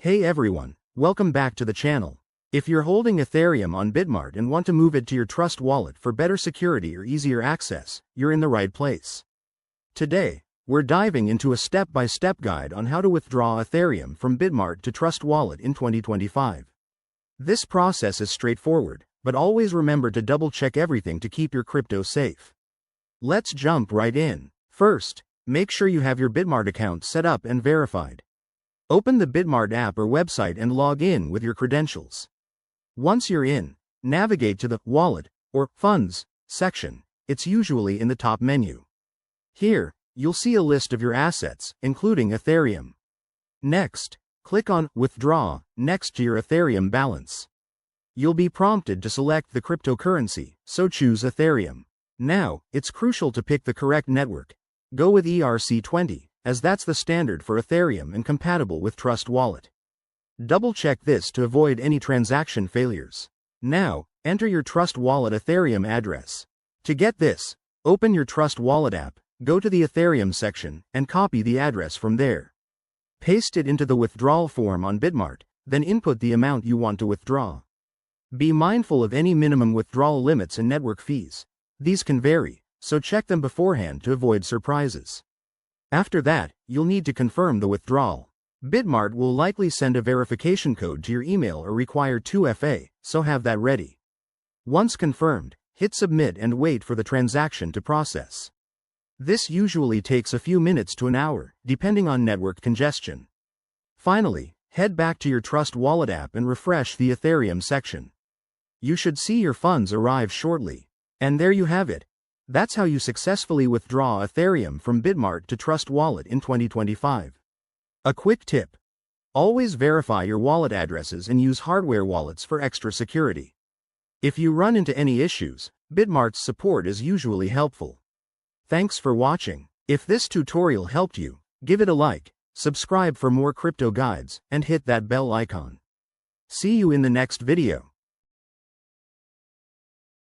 Hey everyone, welcome back to the channel. If you're holding Ethereum on Bitmart and want to move it to your Trust wallet for better security or easier access, you're in the right place. Today, we're diving into a step-by-step guide on how to withdraw Ethereum from Bitmart to Trust wallet in 2025. This process is straightforward, but always remember to double-check everything to keep your crypto safe. Let's jump right in. First, make sure you have your Bitmart account set up and verified. Open the Bitmart app or website and log in with your credentials. Once you're in, navigate to the Wallet or Funds section. It's usually in the top menu. Here, you'll see a list of your assets, including Ethereum. Next, click on Withdraw next to your Ethereum balance. You'll be prompted to select the cryptocurrency, so choose Ethereum. Now, it's crucial to pick the correct network. Go with ERC20, as that's the standard for Ethereum and compatible with Trust Wallet. Double-check this to avoid any transaction failures. Now, enter your Trust Wallet Ethereum address. To get this, open your Trust Wallet app, go to the Ethereum section, and copy the address from there. Paste it into the withdrawal form on Bitmart, then input the amount you want to withdraw. Be mindful of any minimum withdrawal limits and network fees. These can vary, so check them beforehand to avoid surprises. After that, you'll need to confirm the withdrawal. Bitmart will likely send a verification code to your email or require 2FA, so have that ready. Once confirmed, hit submit and wait for the transaction to process. This usually takes a few minutes to an hour, depending on network congestion. Finally, head back to your Trust Wallet app and refresh the Ethereum section. You should see your funds arrive shortly. And there you have it. That's how you successfully withdraw Ethereum from Bitmart to Trust Wallet in 2025. A quick tip: always verify your wallet addresses and use hardware wallets for extra security. If you run into any issues, Bitmart's support is usually helpful. Thanks for watching. If this tutorial helped you, give it a like, subscribe for more crypto guides, and hit that bell icon. See you in the next video.